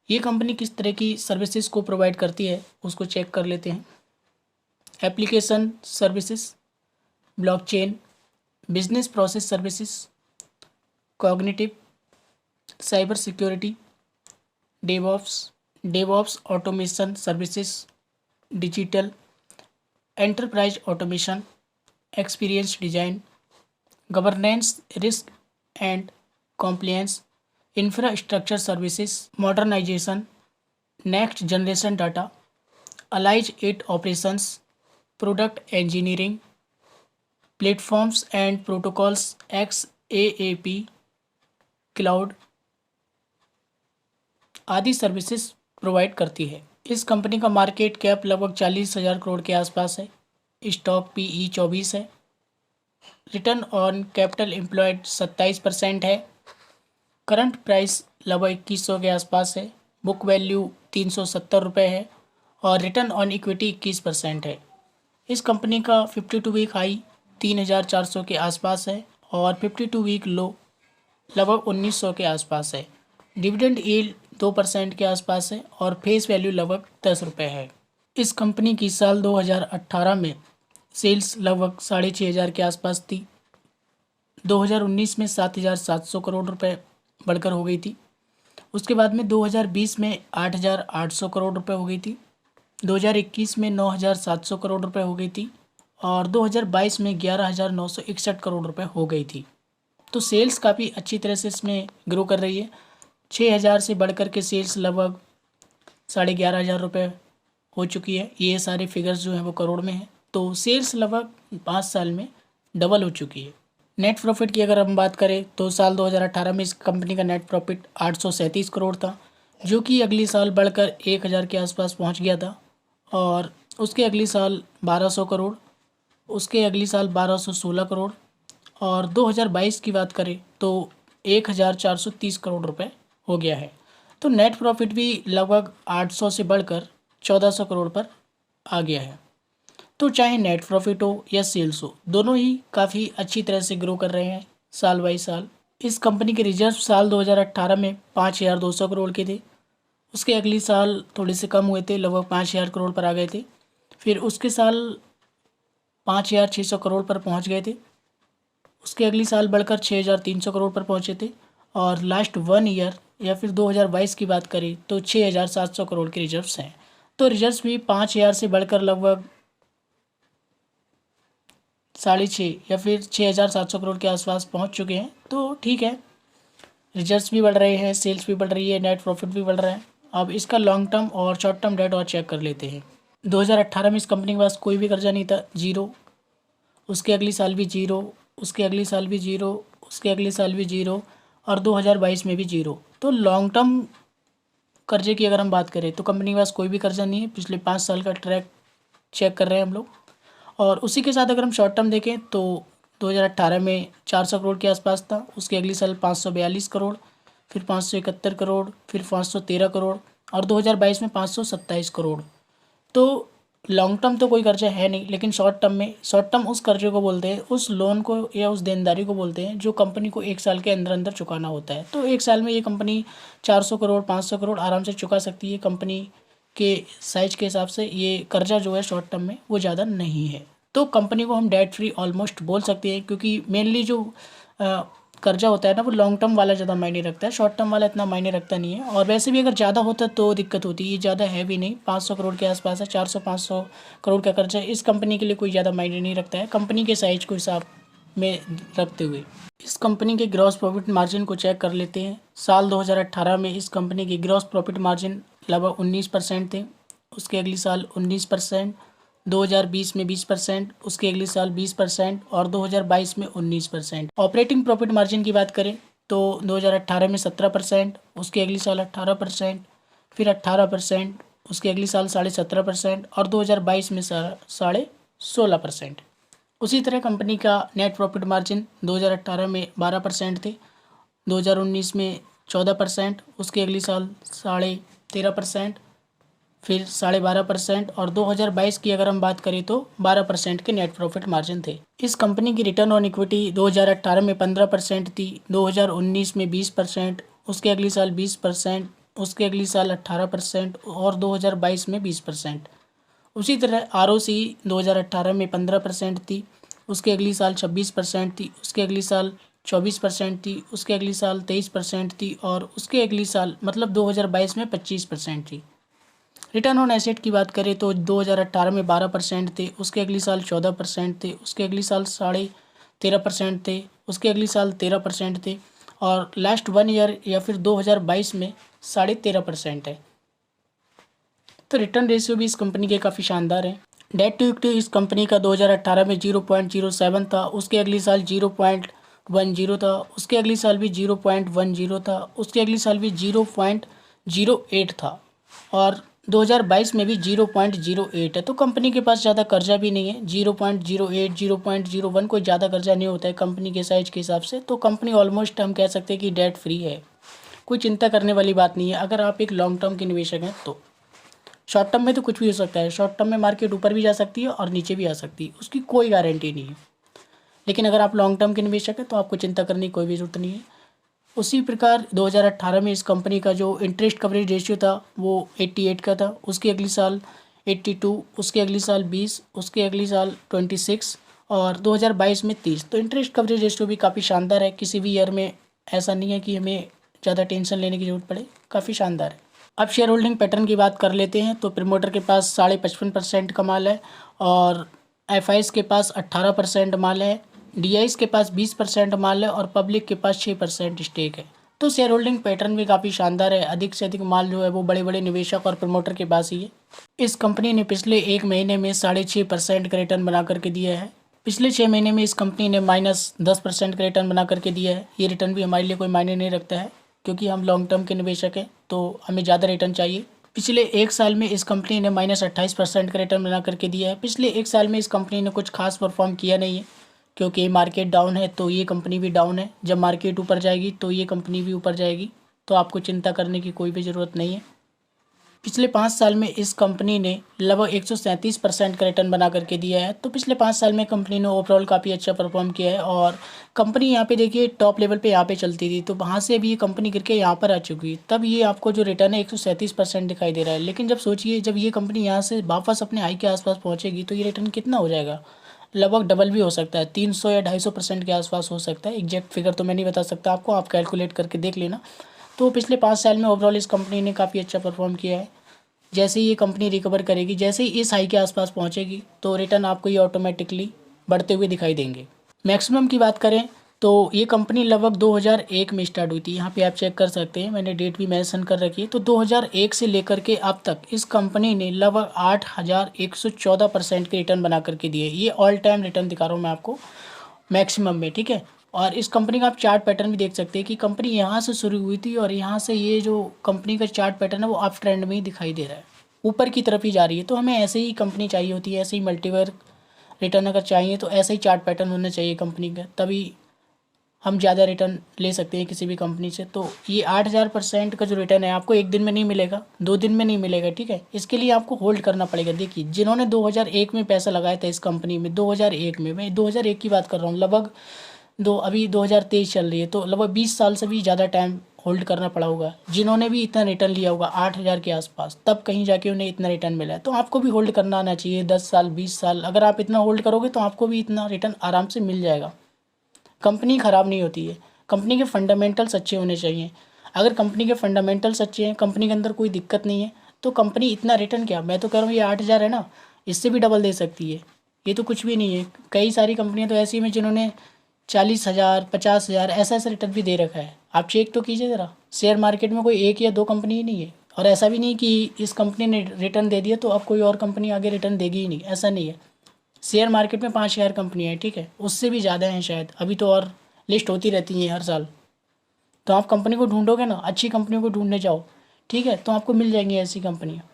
ये कंपनी किस तरह की सर्विसेज को प्रोवाइड करती है उसको चेक कर लेते हैं। Application services, blockchain, business process services, cognitive, cyber security, devops automation services, digital, enterprise automation, experience design, governance, risk and compliance, infrastructure services, modernisation, next generation data, allies at operations, product engineering, platforms and protocols, XAAP, cloud आदि services provide करती है। इस company का market cap लगभग 40,000 करोड़ के आसपास है। Stock PE 24 है। रिटर्न ऑन कैपिटल एम्प्लॉयड 27% है। करंट प्राइस लगभग 2100 के आसपास है। बुक वैल्यू 370 रुपये है और रिटर्न ऑन इक्विटी 21% है। इस कंपनी का 52 वीक हाई 3400 के आसपास है और 52 वीक लो लगभग 1900 के आसपास है। डिविडेंड यील्ड 2% के आसपास है और फेस वैल्यू लगभग 10 रुपये है। इस कंपनी की साल 2018 में सेल्स लगभग 6,500 के आसपास थी। 2019 में 7,700 करोड़ रुपए बढ़कर हो गई थी। उसके बाद में 2020 में 8,800 करोड़ रुपए हो गई थी। 2021 में 9,700 करोड़ रुपए हो गई थी और 2022 में 11,961 करोड़ रुपए हो गई थी। तो सेल्स काफ़ी अच्छी तरह से इसमें ग्रो कर रही है। 6,000 से बढ़कर के सेल्स लगभग 11,500 रुपये हो चुकी है। ये सारे फिगर्स जो हैं वो करोड़ में हैं। तो सेल्स लगभग 5 साल में डबल हो चुकी है। नेट प्रॉफिट की अगर हम बात करें तो साल 2018 में इस कंपनी का नेट प्रॉफिट 837 करोड़ था, जो कि अगली साल बढ़कर 1,000 के आसपास पहुंच गया था और उसके अगली साल 1,200 करोड़, उसके अगली साल 1,216 करोड़ और 2022 की बात करें तो 1,430 करोड़ रुपए हो गया है। तो नेट प्रॉफिट भी लगभग 800 से बढ़कर 1,400 करोड़ पर आ गया है। तो चाहे नेट प्रॉफिट हो या सेल्स हो, दोनों ही काफ़ी अच्छी तरह से ग्रो कर रहे हैं साल बाई साल। इस कंपनी के रिजर्व साल 2018 में 5,200 करोड़ के थे। उसके अगली साल थोड़े से कम हुए थे, लगभग 5,000 करोड़ पर आ गए थे। फिर उसके साल 5,600 करोड़ पर पहुंच गए थे। उसके अगली साल बढ़कर 6,300 करोड़ पर पहुंचे थे और लास्ट 1 ईयर या फिर 2022 की बात करें तो 6,700 करोड़ के रिजर्व्स हैं। तो रिजर्व्स भी 5,000 से बढ़कर लगभग 6.5 या फिर 6,700 करोड़ के आसपास पहुंच चुके हैं। तो ठीक है, रिजर्व्स भी बढ़ रहे हैं, सेल्स भी बढ़ रही है, नेट प्रॉफिट भी बढ़ रहा है। अब इसका लॉन्ग टर्म और शॉर्ट टर्म डेट और चेक कर लेते हैं। 2018 में इस कंपनी के पास कोई भी कर्जा नहीं था, जीरो। उसके अगली साल भी जीरो, उसके अगली साल भी जीरो, उसके अगले साल भी जीरो और 2022 में भी जीरो। तो लॉन्ग टर्म कर्जे की अगर हम बात करें तो कंपनी के पास कोई भी कर्जा नहीं है। पिछले 5 साल का ट्रैक चेक कर रहे हैं हम लोग। और उसी के साथ अगर हम शॉर्ट टर्म देखें तो 2018 में 400 करोड़ के आसपास था। उसके अगली साल 542 करोड़, फिर 571 करोड़, फिर 513 करोड़ और 2022 में 527 करोड़। तो लॉन्ग टर्म तो कोई कर्जा है नहीं, लेकिन शॉर्ट टर्म उस कर्जे को बोलते हैं, उस लोन को या उस देनदारी को बोलते हैं जो कंपनी को 1 साल के अंदर अंदर चुकाना होता है। तो 1 साल में ये कंपनी 400 करोड़ 500 करोड़ आराम से चुका सकती है। कंपनी के साइज के हिसाब से ये कर्जा जो है शॉर्ट टर्म में वो ज़्यादा नहीं है। तो कंपनी को हम डेट फ्री ऑलमोस्ट बोल सकते हैं, क्योंकि मेनली जो कर्जा होता है ना वो लॉन्ग टर्म वाला ज़्यादा मायने रखता है, शॉर्ट टर्म वाला इतना मायने रखता नहीं है। और वैसे भी अगर ज़्यादा होता तो दिक्कत होती है। ये ज़्यादा है भी नहीं, 500 करोड़ के आसपास है। 400-500 करोड़ का कर्जा इस कंपनी के लिए कोई ज़्यादा मायने नहीं रखता है, कंपनी के साइज को हिसाब में रखते हुए। इस कंपनी के ग्रॉस प्रॉफिट मार्जिन को चेक कर लेते हैं। साल 2018 में इस कंपनी की ग्रॉस प्रॉफिट मार्जिन लगभग 19% थे। उसके अगली साल 19%, 2020 में 20%, उसके अगले साल 20% और 2022 में 19%। ऑपरेटिंग प्रॉफिट मार्जिन की बात करें तो 2018 में 17%, उसके अगली साल 18%, फिर 18%, उसके अगली साल 17.5% और 2022 में 16.5%। उसी तरह कंपनी का नेट प्रॉफिट मार्जिन 2018 में 12% थे, 2019 में 14%, उसके अगली साल 13.5%, फिर 12.5% और 2022 की अगर हम बात करें तो 12% के नेट प्रॉफिट मार्जिन थे। इस कंपनी की रिटर्न ऑन इक्विटी 2018 में 15% थी, 2019 में 20%, उसके अगली साल 20%, उसके अगली साल 18% और 2022 में 20%। उसी तरह ROC 2018 में 15% थी, उसके अगली साल 26% थी, उसके अगली साल 24% थी, उसके अगली साल 23% थी और उसके अगली साल मतलब 2022 में 25% थी। रिटर्न ऑन एसेट की बात करें तो 2018 में 12% थे, उसके अगली साल 14% थे, उसके अगली साल 13.5% थे, उसके अगली साल 13% थे और लास्ट 1 ईयर या फिर 2022 में 13.5% है। तो रिटर्न रेशियो भी इस कंपनी के काफ़ी शानदार है। डेट टू इक्विटी इस कंपनी का 2018 में 0.07 था, उसके अगली साल 0.10 था, उसके अगली साल भी 0.10 था, उसके अगली साल भी 0.08 था और 2022 में भी 0.08 है। तो कंपनी के पास ज़्यादा कर्जा भी नहीं है। 0.08 0.01 कोई ज़्यादा कर्जा नहीं होता है कंपनी के साइज के हिसाब से। तो कंपनी ऑलमोस्ट हम कह सकते हैं कि डेट फ्री है, कोई चिंता करने वाली बात नहीं है अगर आप एक लॉन्ग टर्म के निवेशक हैं तो। शॉर्ट टर्म में तो कुछ भी हो सकता है, शॉर्ट टर्म में मार्केट ऊपर भी जा सकती है और नीचे भी आ सकती है, उसकी कोई गारंटी नहीं है। लेकिन अगर आप लॉन्ग टर्म के निवेशक हैं तो आपको चिंता करने की कोई भी ज़रूरत नहीं है। उसी प्रकार 2018 में इस कंपनी का जो इंटरेस्ट कवरेज रेशियो था वो 88 का था, उसके अगली साल 82, उसके अगली साल 20, उसके अगली साल 26 और 2022 में 30। तो इंटरेस्ट कवरेज रेशियो भी काफ़ी शानदार है। किसी भी ईयर में ऐसा नहीं है कि हमें ज़्यादा टेंशन लेने की ज़रूरत पड़े, काफ़ी शानदार है। अब शेयर होल्डिंग पैटर्न की बात कर लेते हैं। तो प्रमोटर के पास 55.5% का माल है और एफआईज के पास 18% माल है, डीआईज के पास 20% माल है और पब्लिक के पास 6% स्टेक है। तो शेयर होल्डिंग पैटर्न भी काफ़ी शानदार है। अधिक से अधिक माल जो है वो बड़े बड़े निवेशक और प्रमोटर के पास ही है। इस कंपनी ने पिछले 1 महीने में 6.5% का रिटर्न बना करके दिया है। पिछले 6 महीने में इस कंपनी ने -10% का रिटर्न बना करके दिया है। ये रिटर्न भी हमारे लिए कोई मायने नहीं रखता है क्योंकि हम लॉन्ग टर्म के निवेशक हैं तो हमें ज़्यादा रिटर्न चाहिए। पिछले 1 साल में इस कंपनी ने -28% का रिटर्न बना करके दिया है। पिछले 1 साल में इस कंपनी ने कुछ खास परफॉर्म किया नहीं है क्योंकि मार्केट डाउन है तो ये कंपनी भी डाउन है। जब मार्केट ऊपर जाएगी तो ये कंपनी भी ऊपर जाएगी, तो आपको चिंता करने की कोई भी ज़रूरत नहीं है। पिछले 5 साल में इस कंपनी ने लगभग 137% का रिटर्न बना करके दिया है। तो पिछले 5 साल में कंपनी ने ओवरऑल काफ़ी अच्छा परफॉर्म किया है और कंपनी यहाँ पे देखिए टॉप लेवल पे यहाँ पे चलती थी, तो वहाँ से अभी ये कंपनी गिर के यहाँ पर आ चुकी है। तब ये आपको जो रिटर्न है 137% दिखाई दे रहा है। लेकिन जब सोचिए जब ये कंपनी यहाँ से वापस अपने हाई के आसपास पहुँचेगी तो ये रिटर्न कितना हो जाएगा, लगभग डबल भी हो सकता है, 300 या 250% के आसपास हो सकता है। एग्जैक्ट फिगर तो मैं नहीं बता सकता आपको, आप कैलकुलेट करके देख लेना। तो पिछले 5 साल में ओवरऑल इस कंपनी ने काफ़ी अच्छा परफॉर्म किया है। जैसे ही ये कंपनी रिकवर करेगी, जैसे ही इस हाई के आसपास पहुंचेगी तो रिटर्न आपको ये ऑटोमेटिकली बढ़ते हुए दिखाई देंगे। मैक्सिमम की बात करें तो ये कंपनी लगभग 2001 में स्टार्ट हुई थी। यहाँ पे आप चेक कर सकते हैं, मैंने डेट भी मेंशन कर रखी है। तो 2001 से लेकर के अब तक इस कंपनी ने लगभग 8114% के रिटर्न बना करके दिए। ये ऑल टाइम रिटर्न दिखा रहा हूँ मैं आपको मैक्सिमम में, ठीक है। और इस कंपनी का आप चार्ट पैटर्न भी देख सकते हैं कि कंपनी यहाँ से शुरू हुई थी और यहाँ से ये जो कंपनी का चार्ट पैटर्न है वो अप ट्रेंड में ही दिखाई दे रहा है, ऊपर की तरफ ही जा रही है। तो हमें ऐसे ही कंपनी चाहिए होती है, ऐसे ही मल्टीवर रिटर्न अगर चाहिए तो ऐसा ही चार्ट पैटर्न होना चाहिए कंपनी का, तभी हम ज़्यादा रिटर्न ले सकते हैं किसी भी कंपनी से। तो ये 8000% का जो रिटर्न है आपको एक दिन में नहीं मिलेगा, 2 दिन में नहीं मिलेगा, ठीक है। इसके लिए आपको होल्ड करना पड़ेगा। देखिए जिन्होंने 2001 में पैसा लगाया था इस कंपनी में, 2001 में, मैं 2001 की बात कर रहा हूँ, लगभग अभी 2023 चल रही है तो लगभग 20 साल से भी ज़्यादा टाइम होल्ड करना पड़ा होगा। जिन्होंने भी इतना रिटर्न लिया होगा 8000 के आसपास, तब कहीं जाके उन्हें इतना रिटर्न मिला है। तो आपको भी होल्ड करना आना चाहिए 10 साल 20 साल। अगर आप इतना होल्ड करोगे तो आपको भी इतना रिटर्न आराम से मिल जाएगा। कंपनी ख़राब नहीं होती है, कंपनी के फंडामेंटल्स अच्छे होने चाहिए। अगर कंपनी के फंडामेंटल्स अच्छे हैं, कंपनी के अंदर कोई दिक्कत नहीं है, तो कंपनी इतना रिटर्न क्या, मैं तो कह रहा हूँ ये 8000 है ना, इससे भी डबल दे सकती है। ये तो कुछ भी नहीं है। कई सारी कंपनियाँ तो ऐसी हैं जिन्होंने 40,000 50,000 ऐसा ऐसा रिटर्न भी दे रखा है। आप चेक तो कीजिए ज़रा, शेयर मार्केट में कोई 1 या 2 कंपनी ही नहीं है। और ऐसा भी नहीं कि इस कंपनी ने रिटर्न दे दिया तो अब कोई और कंपनी आगे रिटर्न देगी ही नहीं, ऐसा नहीं है। शेयर मार्केट में 5000 कंपनियाँ हैं, ठीक है, उससे भी ज़्यादा हैं शायद, अभी तो और लिस्ट होती रहती हैं हर साल। तो आप कंपनी को ढूंढोगे ना, अच्छी कंपनियों को ढूंढने जाओ, ठीक है, तो आपको मिल जाएंगी ऐसी कंपनियाँ।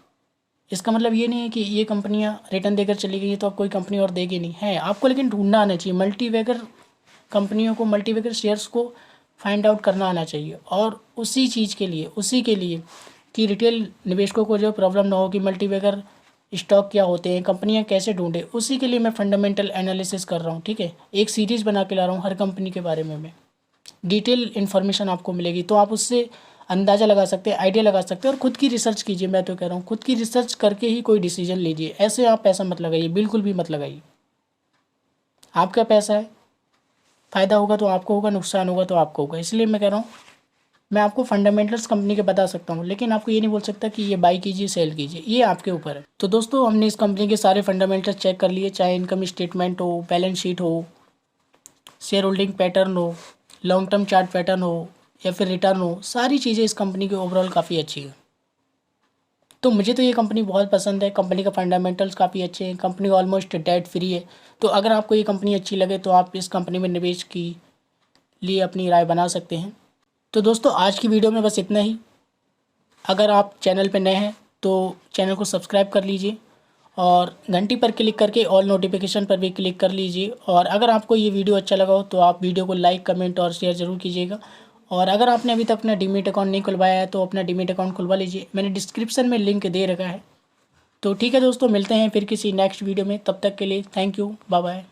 इसका मतलब ये नहीं है कि ये कंपनियाँ रिटर्न देकर चली गई तो अब कोई कंपनी और देगी नहीं है आपको, लेकिन ढूंढना आना चाहिए। मल्टीबैगर कंपनियों को, मल्टीबैगर शेयर्स को फाइंड आउट करना आना चाहिए। और उसी चीज़ के लिए, उसी के लिए कि रिटेल निवेशकों को जो प्रॉब्लम ना हो कि मल्टीबैगर स्टॉक क्या होते हैं, कंपनियां कैसे ढूंढे, उसी के लिए मैं फंडामेंटल एनालिसिस कर रहा हूँ, ठीक है। एक सीरीज़ बना के ला रहा हूँ, हर कंपनी के बारे में मैं डिटेल इन्फॉर्मेशन आपको मिलेगी। तो आप उससे अंदाज़ा लगा सकते हैं, आइडिया लगा सकते हैं। और खुद की रिसर्च कीजिए, मैं तो कह रहा हूँ खुद की रिसर्च करके ही कोई डिसीजन लीजिए। ऐसे आप पैसा मत लगाइए, बिल्कुल भी मत लगाइए। आपका पैसा है, फ़ायदा होगा तो आपको होगा, नुकसान होगा तो आपको होगा। इसलिए मैं कह रहा हूँ, मैं आपको फंडामेंटल्स कंपनी के बता सकता हूँ, लेकिन आपको ये नहीं बोल सकता कि ये बाई कीजिए सेल कीजिए, ये आपके ऊपर है। तो दोस्तों हमने इस कंपनी के सारे फंडामेंटल्स चेक कर लिए, चाहे इनकम स्टेटमेंट हो, बैलेंस शीट हो, शेयर होल्डिंग पैटर्न हो, लॉन्ग टर्म चार्ट पैटर्न हो, या फिर रिटर्न हो, सारी चीज़ें इस कंपनी की ओवरऑल काफ़ी अच्छी है। तो मुझे तो ये कंपनी बहुत पसंद है। कंपनी का फंडामेंटल्स काफ़ी अच्छे हैं, कंपनी ऑलमोस्ट डेट फ्री है। तो अगर आपको ये कंपनी अच्छी लगे तो आप इस कंपनी में निवेश की लिए अपनी राय बना सकते हैं। तो दोस्तों आज की वीडियो में बस इतना ही। अगर आप चैनल पर नए हैं तो चैनल को सब्सक्राइब कर लीजिए और घंटी पर क्लिक करके ऑल नोटिफिकेशन पर भी क्लिक कर लीजिए। और अगर आपको ये वीडियो अच्छा लगा हो तो आप वीडियो को लाइक, कमेंट और शेयर ज़रूर कीजिएगा। और अगर आपने अभी तक अपना डीमैट अकाउंट नहीं खुलवाया है तो अपना डीमैट अकाउंट खुलवा लीजिए, मैंने डिस्क्रिप्शन में लिंक दे रखा है। तो ठीक है दोस्तों, मिलते हैं फिर किसी नेक्स्ट वीडियो में। तब तक के लिए थैंक यू, बाय बाय।